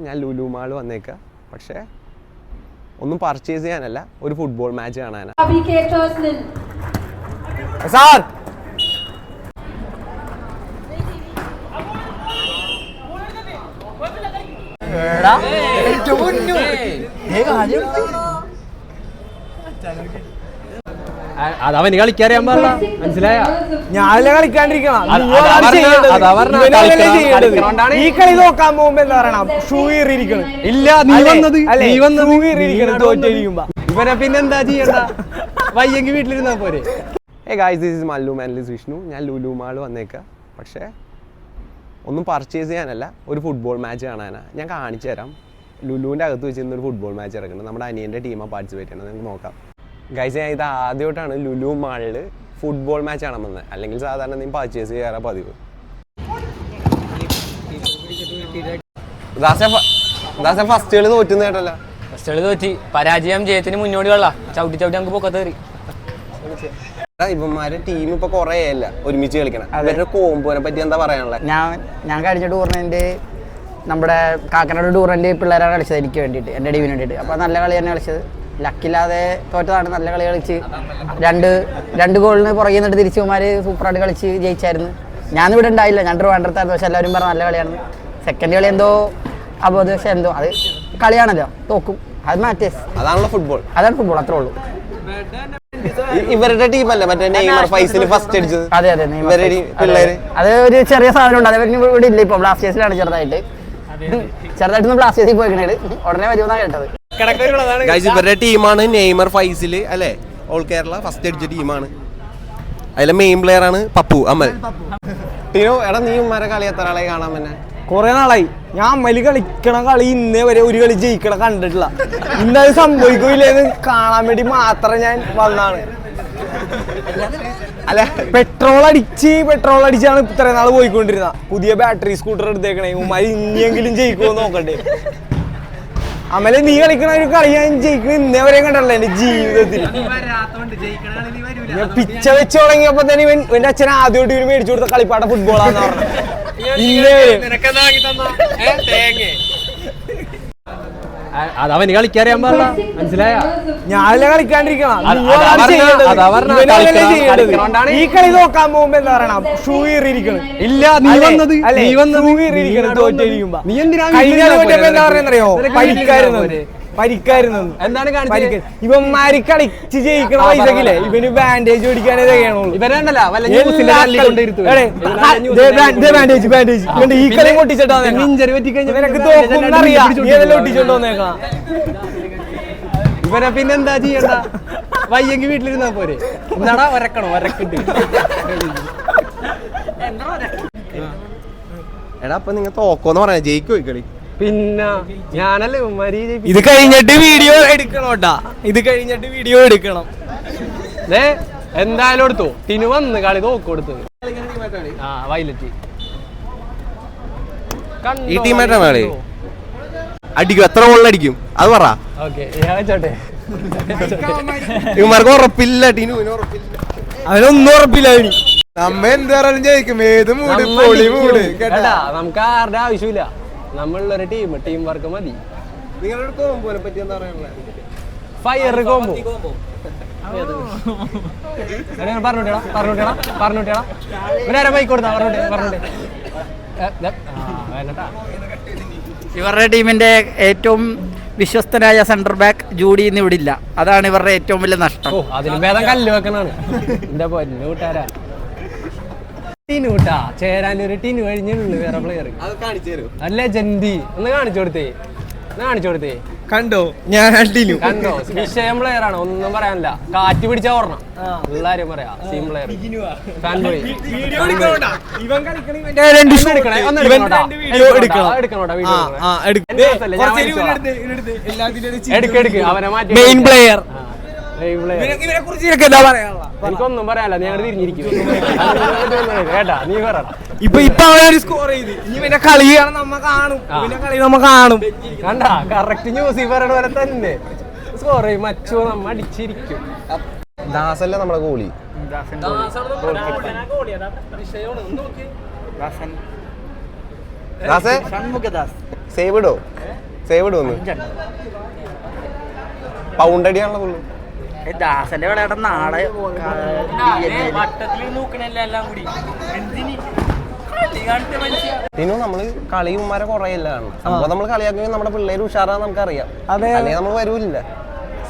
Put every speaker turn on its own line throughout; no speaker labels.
ഞാൻ ലുലു മാൾ വന്നേക്കാം, പക്ഷേ ഒന്നും പർച്ചേസ് ചെയ്യാനല്ല, ഒരു ഫുട്ബോൾ മാച്ച് കാണാനാണ്. സാർ
അതവന് കളിക്കാറിയാൻ പറഞ്ഞ മനസ്സിലായ
ഞാനല്ല കളിക്കാണ്ടിരിക്കണം. ഈ കളി നോക്കാൻ പോകുമ്പോ എന്താ പറയണം, ഷൂ കീറിയിരിക്കണം.
ഇല്ല, നീ വന്നത്
ഷൂ കീറിയിരിക്കണം തോറ്റിരിക്കുമ്പോ.
ഇവനെ പിന്നെന്താ ചെയ്യണ്ട, വയ്യെങ്കിൽ വീട്ടിലിരുന്നാ പോരെ.
Hey guys, this is Mallu Manlis Vishnu. ഞാൻ ലുലു മാൾ വന്നേക്കാം, പക്ഷേ ഒന്നും പർച്ചേസ് ചെയ്യാനല്ല, ഒരു ഫുട്ബോൾ മാച്ച് കാണാനാണ്. ഞാൻ കാണിച്ചു തരാം. ലുലുവിൻ്റെ അകത്ത് വെച്ചിരുന്നൊരു ഫുട്ബോൾ മാച്ച് ഇറക്കുന്നത്. നമ്മുടെ അനിയൻ്റെ ടീമാണ് പാർട്ടിസിപ്പേറ്റ് ചെയ്യുന്നത്. നിങ്ങൾക്ക് നോക്കാം. ഗൈസ്, ഞാൻ ഇത് ആദ്യമായിട്ടാണ് ലുലു മാളിൽ ഫുട്ബോൾ മാച്ച് കാണാൻ വന്നത്. അല്ലെങ്കിൽ സാധാരണ നീ പർച്ചേസ് ചെയ്യാറാ പതിവ്. ഫസ്റ്റ് കളി തോറ്റുന്ന കേട്ടല്ലോ.
ഫസ്റ്റ് കളി തോറ്റി. പരാജയം ജയത്തിന് മുന്നോടികളാ. ചവിട്ടി ചവിട്ടി നമുക്ക് പൊക്കത്ത് കയറി.
ഇവന്മാരെ ടീം ഇപ്പൊ കൊറേ അല്ല ഒരുമിച്ച് കളിക്കണം. അവരുടെ കോമ്പോനെ പറ്റി എന്താ പറയാനുള്ളത്?
ഞാൻ കഴിഞ്ഞ ടൂർണമെന്റ് നമ്മുടെ കാക്കനാട് ടൂറിന്റെ പിള്ളേരാണ് കളിച്ചത് എനിക്ക് വേണ്ടിയിട്ട്, എൻ്റെ ടീമിന് വേണ്ടിയിട്ട്. അപ്പോൾ നല്ല കളി തന്നെ കളിച്ചത്. ലക്കില്ലാതെ തോറ്റതാണ്. നല്ല കളി കളിച്ച് രണ്ട് ഗോളിന് പുറകെ നിന്നിട്ട് തിരിച്ചുമാര് സൂപ്പറായിട്ട് കളിച്ച് ജയിച്ചായിരുന്നു. ഞാനിവിടെ ഉണ്ടായില്ല, ഞാൻ ട്രിവാൻഡ്രത്തായിരുന്നു. പക്ഷെ എല്ലാവരും പറഞ്ഞ നല്ല കളിയാണ്. സെക്കൻഡ് കളി എന്തോ അബോധവശം എന്തോ, അത് കളിയാണല്ലോ, തോക്കും. അത് മാറ്റേഴ്സ്.
അതാണല്ലോ ഫുട്ബോൾ.
അതാണ് ഫുട്ബോൾ, അത്രേ ഉള്ളൂ.
ഇവരുടെ ടീമല്ലേ മറ്റേ നെയ്മർ ഫൈസൽ ഫസ്റ്റ് അടിച്ചത്?
അതെ അതെ, അത് ഒരു ചെറിയ സാധനം ഉണ്ട്. അത് ഇവിടെ ഇല്ല, ഇപ്പൊ ബ്ലാസ്റ്റേഴ്സിലാണ് ചെറുതായിട്ടൊന്ന് ബ്ലാസ്റ്റേഴ്സിൽ പോയിക്കണേട്. ഉടനെ വരുമെന്നാണ് കേട്ടത്.
ഇവരുടെ ടീമാണ് നെയ്മർ ഫൈസൽ അല്ലെ, ഓൾ കേരള ഫസ്റ്റ് അടിച്ച ടീമാണ്. അതിലെ മെയിൻ പ്ലെയർ ആണ് പപ്പു അമൽ. ടീനോ, എടാ നീ ഉമ്മാരെ കളി എത്ര ആളായി കാണാൻ തന്നെ?
കൊറേ നാളായി. ഞാൻ അമ്മല് കളിക്കണ കളി ഇന്നേ വരെ ഒരു കളി ജയിക്കണ കണ്ടിട്ടില്ല. ഇന്നത് സംഭവിക്കൂലെന്ന് കാണാൻ വേണ്ടി മാത്രം ഞാൻ വന്നാണ്. അല്ല, പെട്രോൾ അടിച്ചാണ് ഇത്രയും നാൾ പോയിക്കൊണ്ടിരുന്ന. പുതിയ ബാറ്ററി സ്കൂട്ടർ എടുത്തേക്കണേ. ഉമ്മാര് ഇനിയെങ്കിലും ജയിക്കുമോ നോക്കട്ടെ. അമലെ, നീ കളിക്കണ ഒരു കളി ഞാൻ ജയിക്കണ ഇന്നേ വരെ കണ്ടല്ലോ എന്റെ ജീവിതത്തിൽ. ഞാൻ പിച്ച വെച്ച് തുടങ്ങിയപ്പോ തന്നെ ഇവന്റെ അച്ഛൻ ആദ്യമായിട്ട് ഇവര് മേടിച്ചു കൊടുത്ത കളിപ്പാട്ട ഫുട്ബോളാന്ന് പറഞ്ഞു.
അതവന് കളിക്കാറിയാൻ പറഞ്ഞ മനസ്സിലായ
ഞാനല്ല കളിക്കാണ്ടിരിക്കണം. ഈ കളി നോക്കാൻ പോകുമ്പോ എന്താ പറയണം, ഷൂ കീറിയിരിക്കണം.
ഇല്ല, നീ വന്നത്
ഷൂ കീറിയിരിക്കണം തോറ്റിരിക്കുമ്പോ. കഴിഞ്ഞ തോറ്റപ്പോ എന്താ പറയുന്നറിയോ, പരിക്കായിരുന്നു.
എന്താണ്
ഇവന്മാര് കളിച്ച് ജയിക്കണ പൈസക്കില്ലേ ഇവന് ബാൻഡേജ് ഓടിക്കാനേ തികയണുള്ളൂ. ബാൻഡേജ് ഈ കളി പൊട്ടിച്ചിട്ടാ നിനക്ക് തോക്കുന്നറിയാം, ഏതെല്ലാം ഒട്ടിച്ചോണ്ട് വന്നേക്കാം.
ഇവനെ പിന്നെന്താ ചെയ്യണ്ട, വയ്യെങ്കിൽ വീട്ടിലിരുന്നാ പോരെ. എന്താടാ ഒരക്കിട്ട്.
എടാ, അപ്പൊ നിങ്ങൾ തോക്കോന്ന് പറയാ, ജയിക്കോ ഈ കളി?
പിന്നെ ഞാനല്ലേ
ഇത് കഴിഞ്ഞിട്ട് വീഡിയോ എടുക്കണോട്ടാ,
എന്തായാലും എടുത്തു. ടിനു വന്ന് കളി തോക്ക് കൊടുത്തത്. ആ, വൈലറ്റ്
ഈ ടീമായിട്ടാണ് കളി. അടിക്കും, എത്ര ഗോളിനടിക്കും അത് പറ.
ഓക്കെ, ഞാൻ വെച്ചോട്ടെ.
ഇവന്മാർക്ക് ഉറപ്പില്ല, ടിനുവിന് ഉറപ്പില്ല,
അവനൊന്നും ഉറപ്പില്ല.
നമ്മ എന്തായാലും ജയിക്കും. ഏത് മൂട്
കേട്ടാ, നമുക്ക് ആരുടെ ആവശ്യമില്ല. നമ്മളുള്ളൊരു ടീം വർക്ക് മതി.
നിങ്ങളുടെ കോമ്പോനെ പറ്റി എന്താ പറയാനുള്ളത്?
ഫയർ കോമ്പോ പറഞ്ഞോട്ടേടാ ഇവരാരെ ബൈക്ക് കൊടുത്താ പറഞ്ഞോട്ടെ.
ഇവരുടെ ടീമിന്റെ ഏറ്റവും വിശ്വസ്തനായ സെന്റർ ബാക്ക് ജൂഡി ഇന്ന് ഇവിടെ ഇല്ല. അതാണ് ഇവരുടെ ഏറ്റവും വലിയ നഷ്ടം.
അതിന് ഭേദം കല്ല് വെക്കണാണ്. എന്റെ പൊന്നു കൂട്ടാരാ, ടിനുട്ടാ ചേരാനൊരു ടിനു കഴിഞ്ഞുള്ളൂ വേറെ പ്ലെയർ. അല്ല ജന്തി ഒന്ന് കാണിച്ചു കൊടുത്തേ.
കണ്ടോ, ഞാൻ
കണ്ടോ, വിഷയം പ്ലെയർ ആണ്, ഒന്നും പറയാനില്ല. കാറ്റ് പിടിച്ചാ ഓർണം, എല്ലാരും പറയാ. സീം പ്ലെയർ എടുക്ക് അവനെ മാറ്റി.
മെയിൻ പ്ലെയർ
എനിക്കൊന്നും പറയാല്ല, നീ അങ്ങോട്ട് തിരിഞ്ഞിരിക്കും. കേട്ടാ, നീ പറ.
ഇപ്പൊ അവനൊരു സ്കോർ ചെയ്ത് ഇവന്റെ കളി നമ്മ കാണും.
കണ്ടാ, കറക്റ്റ് ന്യൂസ് പറയണ പോലെ തന്നെ സ്കോർ ചെയ്യും. മച്ചോ നമ്മ അടിച്ചിരിക്കും.
ദാസല്ലേ നമ്മളെ ഗോളി. സേവ് ഇടോ ഒന്ന് പൗണ്ട് അടിയാണല്ലോ ഫുള്ള്.
ദാസന്റെ വിളയാട്ടം നാളെ
പിന്നെ നമ്മള് കളിമാരെ കുറയില്ല സംഭവം നമ്മൾ കളിയാക്കുമെങ്കിൽ നമ്മുടെ പിള്ളേര് ഉഷാറാന്ന് നമുക്കറിയാം. അല്ലെങ്കിൽ നമ്മൾ വരൂല്ല.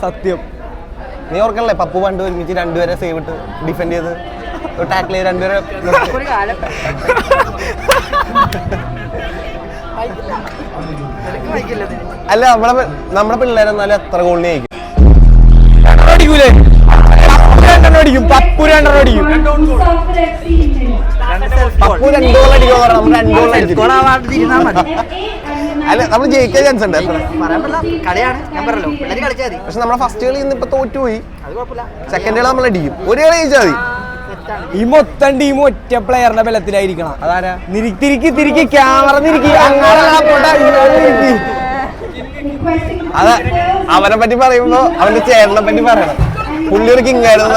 സത്യം.
നീ ഓർക്കണല്ലേ പപ്പു പണ്ട് ഒരുമിച്ച് രണ്ടുപേരെ സേവ് ഇട്ട് ഡിഫെൻഡ് ചെയ്ത് ടാക്കിൾ ചെയ്ത് രണ്ടുപേരെ. അല്ല നമ്മുടെ പിള്ളേരെന്നാലും എത്ര ഗോളിന് ജയിക്കും?
അടിക്കൂലേ? അടിക്കും. പപ്പു 2 അടിക്കും.
പപ്പു 2 ഗോൾ അടിക്കുമോ? നമ്മൾ 2 ഗോൾ അടിക്കും. അല്ല നമ്മൾ ജയിക്കാൻ ചാൻസ് ഉണ്ട്. പക്ഷെ നമ്മളെ ഫസ്റ്റ് കളി ഇന്നിപ്പോ തോറ്റുപോയി. സെക്കൻഡ് കളി നമ്മൾ അടിക്കും. ഒരു കളി ജയിച്ചാൽ മതി.
ഈ മൊത്തം ടീം ഒറ്റ പ്ലെയറിന്റെ ബലത്തിലായിരിക്കണം.
അതാരാ?
തിരിക്കി ക്യാമറ
അതാ അവനെ പറ്റി പറയുമ്പോ അവന്റെ ചേട്ടനെ പറ്റി പറയണം. പുള്ളി ഒരു കിങ് ആയിരുന്നു.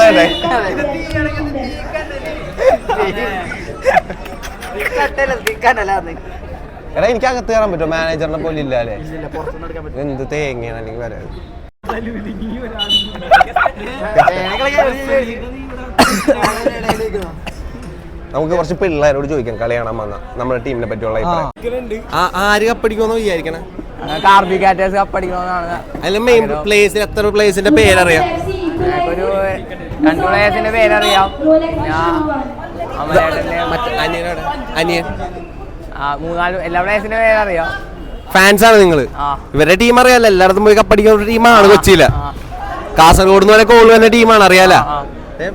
എടാ എനിക്ക് അകത്ത് കയറാൻ പറ്റുമോ? മാനേജറിനെ പോലെ ഇല്ല അല്ലേ? എന്ത് തേങ്ങയാണ് അല്ലെങ്കിൽ വരാത്. നമുക്ക് കുറച്ച് പിള്ളേരോട് ചോദിക്കാം കളി കാണാൻ വന്ന നമ്മുടെ ടീമിനെ പറ്റിയുള്ള ആര് കപ്പടിക്കുമെന്ന് വിചാരിക്കണേ?
കാർബിക്കാറ്റേഴ്സ് കപ്പടിക്കണമെന്നാണ്.
അതിൽ മെയിൻ പ്ലേസിൽ എത്ര പ്ലേസിന്റെ പേരറിയാം?
ഒരു 2 പ്ലേയേഴ്സിന്റെ പേരറിയാം.
അനിയൻ
3-4 എല്ലാ പ്ലേയേഴ്സിന്റെ പേരറിയാം.
ഫാൻസ് ആണ് നിങ്ങള്? ഇവരുടെ ടീം അറിയാലോ. എല്ലായിടത്തും പോയി കപ്പടിക്കുന്ന ഒരു ടീമാണ് കൊച്ചിയില. കാസർഗോഡ് നിന്ന് വരെ കോൾ വന്ന ടീമാണ് അറിയാലോ.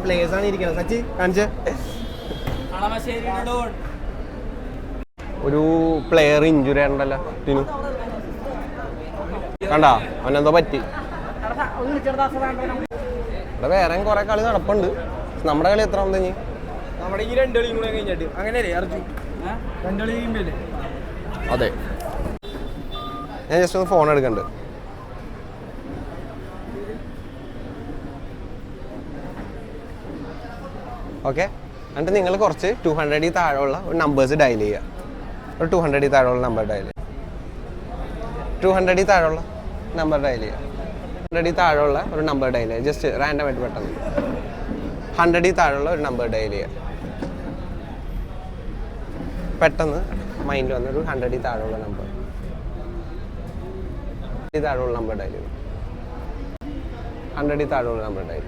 പ്ലേയേഴ്സ് ആണ് ഇരിക്കുന്നത്. സച്ചി കാണിച്ചേ. ഒരു പ്ലെയർ ഇഞ്ചുറി ആയിട്ടുണ്ടല്ലോ ടീനു. കണ്ടാ അവനെന്തോ പറ്റി. ഇവിടെ വേറെ കുറെ കളി നടപ്പുണ്ട്. നമ്മുടെ കളി എത്ര ആവുന്ന?
നമ്മുടെ ഈ 2 കളിയും കൂടെ കഴിഞ്ഞിട്ട് അങ്ങനെയല്ലേ അർജുൻ? 2 കളി കഴിയുമ്പല്ലേ?
അതെ. ഞാൻ ജസ്റ്റ് ഒന്ന് ഫോൺ എടുക്കണ്ട്. ഓക്കെ. എന്നിട്ട് നിങ്ങൾ കുറച്ച് 200 താഴെയുള്ള ഒരു നമ്പേഴ്സ് ഡയൽ ചെയ്യുക. ഒരു 200 താഴെയുള്ള നമ്പർ ഡയൽ ചെയ്യുക. 200 താഴെയുള്ള നമ്പർ ഡയൽ ചെയ്യുക. 100 താഴെയുള്ള ഒരു നമ്പർ ഡയൽ ചെയ്യുക. ജസ്റ്റ് റാൻഡം ആയിട്ട് പെട്ടെന്ന് 100 താഴെയുള്ള ഒരു നമ്പർ ഡയൽ ചെയ്യുക. പെട്ടെന്ന് മൈൻഡിൽ വന്നൊരു 100 താഴെയുള്ള നമ്പർ താഴെയുള്ള നമ്പർ ഡയൽ ചെയ്യുക. 100 താഴെയുള്ള നമ്പർ ഡയൽ.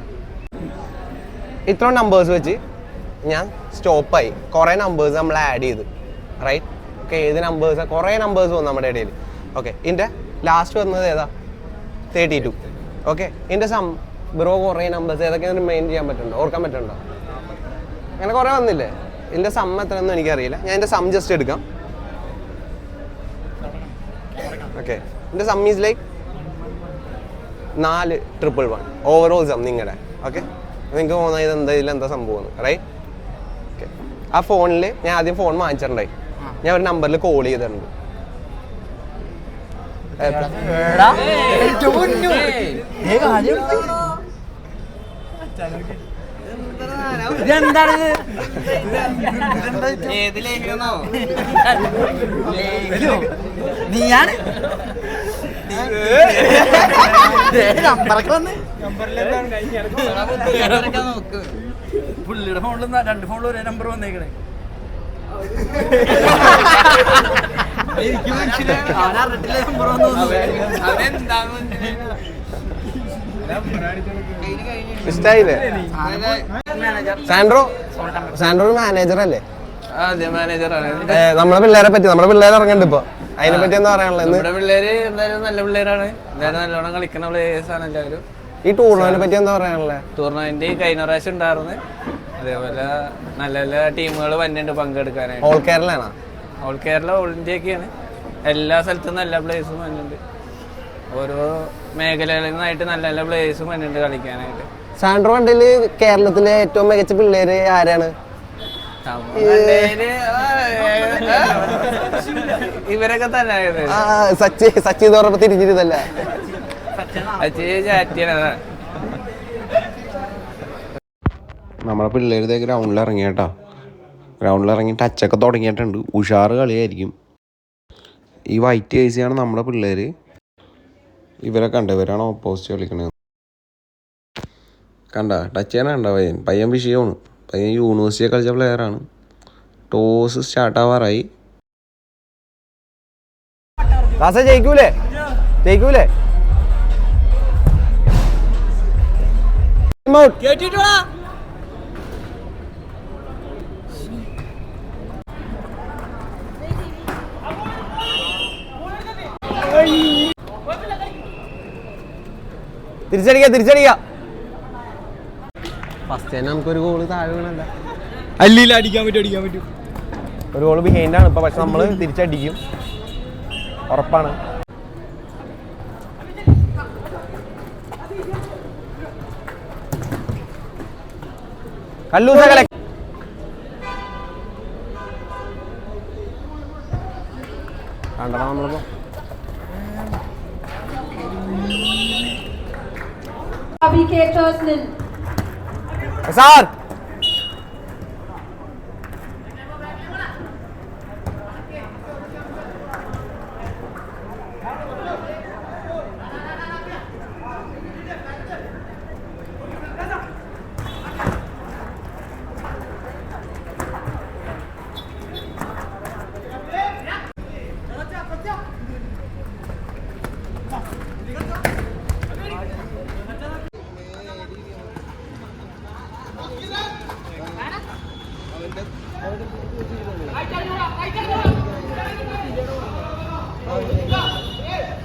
ഇത്ര നമ്പേഴ്സ് വെച്ച് ഞാൻ സ്റ്റോപ്പായി. കുറേ നമ്പേഴ്സ് നമ്മൾ ആഡ് ചെയ്ത് റൈറ്റ്. ഓക്കെ. ഏത് നമ്പേഴ്സ്? കുറേ നമ്പേഴ്സ് വന്നു നമ്മുടെ ഇടയിൽ. ഓക്കെ. ഇതിൻ്റെ ലാസ്റ്റ് വന്നത് ഏതാ? 32. ഓക്കെ. ഇതിൻ്റെ സം ബ്രോ കുറേ നമ്പേഴ്സ് ഏതൊക്കെയാണ് റിമൈൻഡ് ചെയ്യാൻ പറ്റുന്നുണ്ടോ? ഓർക്കാൻ പറ്റുന്നുണ്ടോ? അങ്ങനെ കുറേ വന്നില്ലേ? ഇതിൻ്റെ സം എത്രയൊന്നും എനിക്കറിയില്ല. ഞാൻ എൻ്റെ സം ജസ്റ്റ് എടുക്കാം. ഓക്കെ. ഇതിൻ്റെ sum is like 4,111 overall sum നിങ്ങളുടെ. ഓക്കെ. നിങ്ങൾക്ക് തോന്നുന്നത് ഇത് ഇതിലെന്താ സംഭവം റൈറ്റ്. ഓക്കെ. ആ ഫോണിൽ ഞാൻ ആദ്യം ഫോൺ വാങ്ങിച്ചിട്ടുണ്ടായി. ഞാൻ ഒരു നമ്പറിൽ കോൾ ചെയ്തിട്ടുണ്ട്.
നീയാണ് പുള്ളിയുടെ ഫോണിൽ 2 ഫോണിൽ ഒരേ നമ്പർ വന്നേക്കണേ.
ഇഷ്ടായില്ലേ? സാൻഡ്രോ മാനേജർ അല്ലേ?
അതെ മാനേജറാണ്.
നമ്മുടെ പിള്ളേരെ പറ്റി നമ്മുടെ പിള്ളേർ ഇറങ്ങണ്ട് ഇപ്പൊ. അതിനെ പറ്റി എന്താ പറയാനുള്ളത്?
നമ്മുടെ പിള്ളേര് എന്തായാലും നല്ല പിള്ളേരാണ്. എന്തായാലും നല്ലോണം കളിക്കുന്ന പ്ലേയേഴ്സാണ് എല്ലാവരും.
ഈ ടൂർണമെന്റിനെ പറ്റി എന്താ പറയാനുള്ളത്?
ടൂർണമെന്റ് കഴിഞ്ഞ പ്രാവശ്യം ഉണ്ടായിരുന്നു. അതേപോലെ നല്ല നല്ല ടീമുകൾ വന്നിട്ടുണ്ട് പങ്കെടുക്കാനായിട്ട്.
ഓൾ കേരളാണോ?
ഓൾ കേരള ഓൾ ഇന്ത്യ ഒക്കെയാണ്. എല്ലാ സ്ഥലത്തും നല്ല പ്ലേയേഴ്സും വന്നിട്ടുണ്ട്. ഓരോ മേഖലകളിൽ നിന്നായിട്ട് നല്ല നല്ല പ്ലേയേഴ്സും വന്നിട്ടുണ്ട് കളിക്കാനായിട്ട്.
സാൻഡ്രോ കണ്ടില് കേരളത്തിലെ ഏറ്റവും മികച്ച പിള്ളേര് ആരാണ്?
ഇവരൊക്കെ തന്നെ
സച്ചി എന്ന് പറഞ്ഞപ്പോ തിരിച്ചിരുന്നല്ല. നമ്മളെ പിള്ളേര് ഗ്രൗണ്ടിൽ ഇറങ്ങിയേട്ടാ. ഗ്രൗണ്ടിൽ ഇറങ്ങി ടച്ചൊക്കെ തുടങ്ങിയിട്ടുണ്ട്. ഉഷാറ് കളിയായിരിക്കും. ഈ വൈറ്റ് ജേഴ്സിയാണ് നമ്മുടെ പിള്ളേർ. ഇവരെ കണ്ട, ഇവരാണ് ഓപ്പോസിറ്റ് കളിക്കണത്. കണ്ട ടച്ച് ചെയ്യാൻ കണ്ട പയ്യൻ വിഷയമാണ്. പയ്യൻ യൂണിവേഴ്സിറ്റി കളിച്ച പ്ലെയറാണ്. ടോസ് സ്റ്റാർട്ടാവാറായി.
ജയിക്കൂലേ ജയിക്കൂലേ തിരിച്ചടിക്കാം.
ഫസ്റ്റ് തന്നെ നമുക്കൊരു ഗോള് താഴെ വീണല്ല.
അല്ലില്ല, അടിക്കാൻ പറ്റും.
ഒരു ഗോള് ബിഹൈൻഡാണ് ഇപ്പോൾ. പക്ഷെ നമ്മൾ തിരിച്ചടിക്കും, ഉറപ്പാണ്.
കല്ലൂസ കല
കണ്ടടാ നമ്മളിപ്പോ.
Sir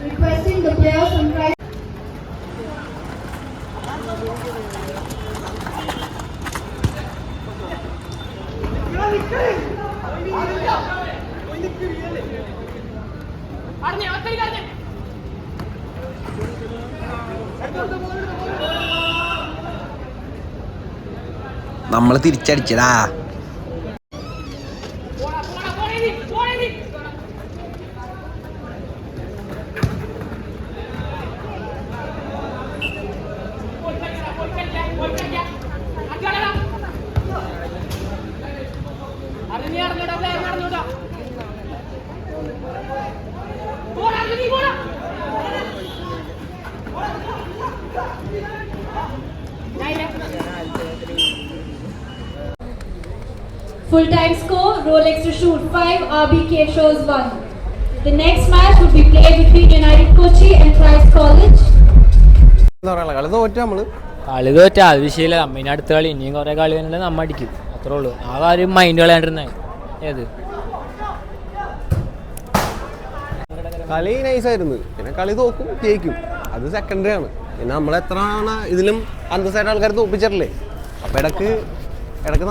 Requesting the players on right.
നമ്മൾ തിരിച്ചടിച്ചടാ.
Full time score, Rolex to shoot 5, RBK shows 1. The next match would be played between United Kochi and Christ College.
എന്താ പറയാ, കളി തോറ്റ നമ്മള്.
കളി തോറ്റ അത് വിഷയമില്ല. നമ്മിന് അടുത്ത കളി ഇനിയും കുറെ കളി വന്നിട്ട് നമ്മ അടിക്കും, അത്രേ ഉള്ളൂ. ആ കാര്യം മൈൻഡ് കളയാണ്ടിരുന്ന ഏത്
കളി നൈസായിരുന്നു. പിന്നെ കളി തോക്കും ജയിക്കും, അത് സെക്കൻഡറി ആണ്. പിന്നെ നമ്മളെത്ര ഇതിലും അന്തസ്സായിട്ട് ആൾക്കാർ തോപ്പിച്ചിട്ടില്ലേ. അപ്പം ഇടക്ക്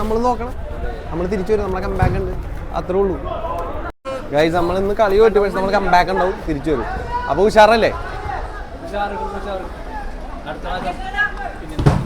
നമ്മൾ നോക്കണം, നമ്മൾ തിരിച്ചു വരും, നമ്മളെ കംബാക്ക് ഉണ്ട്, അത്രേ ഉള്ളൂ ഗൈസ്. നമ്മളിന്ന് കളി തോറ്റു, പക്ഷെ നമ്മൾ കംബാക്ക് ഉണ്ടാവും, തിരിച്ചു വരും. അപ്പോൾ ഉഷാറല്ലേ?
അടുത്ത